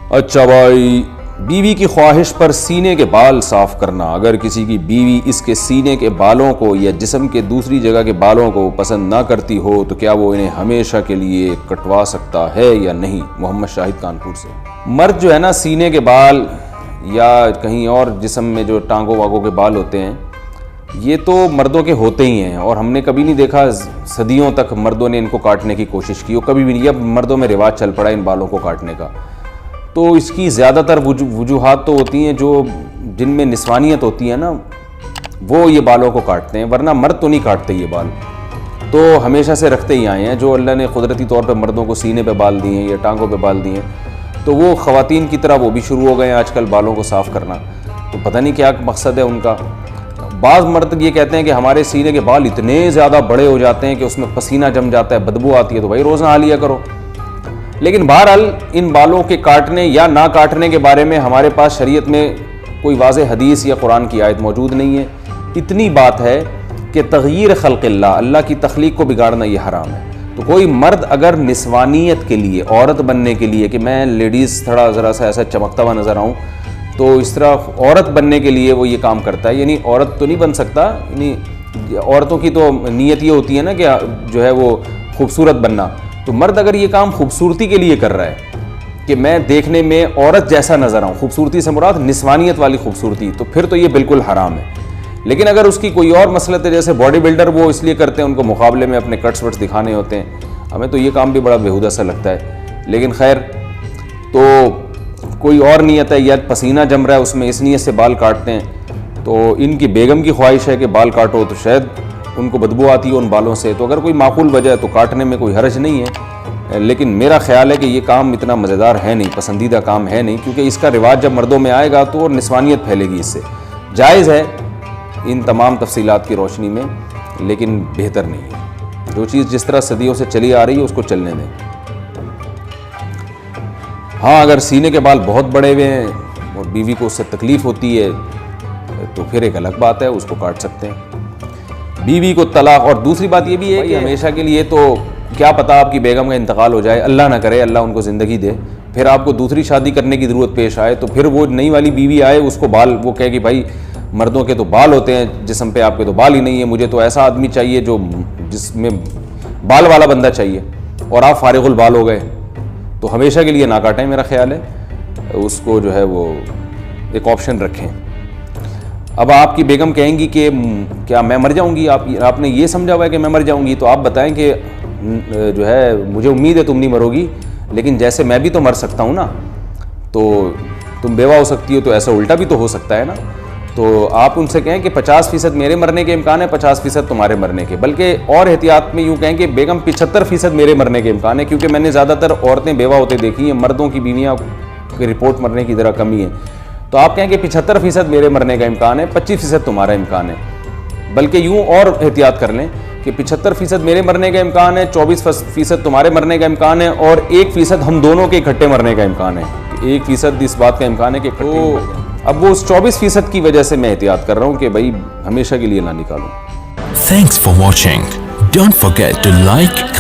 اچھا بھائی، بیوی کی خواہش پر سینے کے بال صاف کرنا. اگر کسی کی بیوی اس کے سینے کے بالوں کو یا جسم کے دوسری جگہ کے بالوں کو پسند نہ کرتی ہو تو کیا وہ انہیں ہمیشہ کے لیے کٹوا سکتا ہے یا نہیں؟ محمد شاہد کانپور سے. مرد جو ہے نا، سینے کے بال یا کہیں اور جسم میں جو ٹانگوں واگوں کے بال ہوتے ہیں، یہ تو مردوں کے ہوتے ہی ہیں، اور ہم نے کبھی نہیں دیکھا صدیوں تک مردوں نے ان کو کاٹنے کی کوشش کی، اور کبھی بھی نہیں. اب مردوں میں رواج چل پڑا ان بالوں کو کاٹنے کا. تو اس کی زیادہ تر وجوہات تو ہوتی ہیں جو جن میں نسوانیت ہوتی ہے نا، وہ یہ بالوں کو کاٹتے ہیں، ورنہ مرد تو نہیں کاٹتے یہ بال. تو ہمیشہ سے رکھتے ہی آئے ہیں. جو اللہ نے قدرتی طور پہ مردوں کو سینے پہ بال دیے ہیں یا ٹانگوں پہ بال دیے ہیں، تو وہ خواتین کی طرح وہ بھی شروع ہو گئے ہیں آج کل بالوں کو صاف کرنا. تو پتہ نہیں کیا مقصد ہے ان کا. بعض مرد یہ کہتے ہیں کہ ہمارے سینے کے بال اتنے زیادہ بڑے ہو جاتے ہیں کہ اس میں پسینہ جم جاتا ہے، بدبو آتی ہے، تو بھائی روز نہا لیا کرو. لیکن بہرحال ان بالوں کے کاٹنے یا نہ کاٹنے کے بارے میں ہمارے پاس شریعت میں کوئی واضح حدیث یا قرآن کی آیت موجود نہیں ہے. اتنی بات ہے کہ تغییر خلق اللہ کی تخلیق کو بگاڑنا یہ حرام ہے. تو کوئی مرد اگر نسوانیت کے لیے، عورت بننے کے لیے، کہ میں لیڈیز تھوڑا ذرا سا ایسا چمکتا ہوا نظر آؤں، تو اس طرح عورت بننے کے لیے وہ یہ کام کرتا ہے. یعنی عورت تو نہیں بن سکتا، یعنی عورتوں کی تو نیت یہ ہوتی ہے نا کہ جو ہے وہ خوبصورت بننا. تو مرد اگر یہ کام خوبصورتی کے لیے کر رہا ہے کہ میں دیکھنے میں عورت جیسا نظر آؤں، خوبصورتی سے مراد نسوانیت والی خوبصورتی، تو پھر تو یہ بالکل حرام ہے. لیکن اگر اس کی کوئی اور مسلط ہے، جیسے باڈی بلڈر وہ اس لیے کرتے ہیں ان کو مقابلے میں اپنے کٹس وٹس دکھانے ہوتے ہیں، ہمیں تو یہ کام بھی بڑا بےہودہ سا لگتا ہے. لیکن خیر، تو کوئی اور نیت ہے یا پسینہ جم رہا ہے اس میں، اس نیت سے بال کاٹتے ہیں. تو ان کی بیگم کی خواہش ہے کہ بال کاٹو، تو شاید ان کو بدبو آتی ہے ان بالوں سے. تو اگر کوئی معقول وجہ ہے تو کاٹنے میں کوئی حرج نہیں ہے. لیکن میرا خیال ہے کہ یہ کام اتنا مزیدار ہے نہیں، پسندیدہ کام ہے نہیں، کیونکہ اس کا رواج جب مردوں میں آئے گا تو اور نسوانیت پھیلے گی. اس سے جائز ہے ان تمام تفصیلات کی روشنی میں، لیکن بہتر نہیں ہے. جو چیز جس طرح صدیوں سے چلی آ رہی ہے اس کو چلنے دیں. ہاں، اگر سینے کے بال بہت بڑے ہوئے ہیں اور بیوی کو اس سے تکلیف ہوتی ہے تو پھر ایک الگ بات ہے، اس کو کاٹ سکتے ہیں. بیوی کو طلاق. اور دوسری بات یہ بھی ہے کہ ہمیشہ کے لیے تو کیا پتہ آپ کی بیگم کا انتقال ہو جائے، اللہ نہ کرے، اللہ ان کو زندگی دے، پھر آپ کو دوسری شادی کرنے کی ضرورت پیش آئے، تو پھر وہ نئی والی بیوی آئے، اس کو بال، وہ کہے کہ بھائی مردوں کے تو بال ہوتے ہیں جسم پہ، آپ کے تو بال ہی نہیں ہیں، مجھے تو ایسا آدمی چاہیے جو جس میں بال والا بندہ چاہیے، اور آپ فارغ البال ہو گئے. تو ہمیشہ کے لیے نہ کاٹیں، میرا خیال ہے. اس کو جو ہے وہ ایک آپشن رکھیں. اب آپ کی بیگم کہیں گی کہ کیا میں مر جاؤں گی؟ آپ نے یہ سمجھا ہوا ہے کہ میں مر جاؤں گی، تو آپ بتائیں کہ جو ہے مجھے امید ہے تم نہیں مرو گی، لیکن جیسے میں بھی تو مر سکتا ہوں نا، تو تم بیوہ ہو سکتی ہو، تو ایسا الٹا بھی تو ہو سکتا ہے نا. تو آپ ان سے کہیں کہ 50% میرے مرنے کے امکان ہے، 50% تمہارے مرنے کے. بلکہ اور احتیاط میں یوں کہیں کہ بیگم 75% میرے مرنے کے امکان ہے، کیونکہ میں نے زیادہ تر عورتیں بیوہ ہوتے دیکھی ہیں، مردوں کی بیویاں کی رپورٹ مرنے کی ذرا کمی ہے. تو آپ کہیں کہ 75% میرے مرنے کا امکان ہے، 25% تمہارا امکان ہے. بلکہ یوں اور احتیاط کر لیں کہ 75% میرے مرنے کا امکان ہے، 24% تمہارے مرنے کا امکان ہے، اور 1% ہم دونوں کے اکٹھے مرنے کا امکان ہے. 1% اس بات کا امکان ہے کہ اب وہ اس 24% کی وجہ سے میں احتیاط کر رہا ہوں کہ بھائی ہمیشہ کے لیے نہ نکالوں. Thanks for watching. Don't forget to like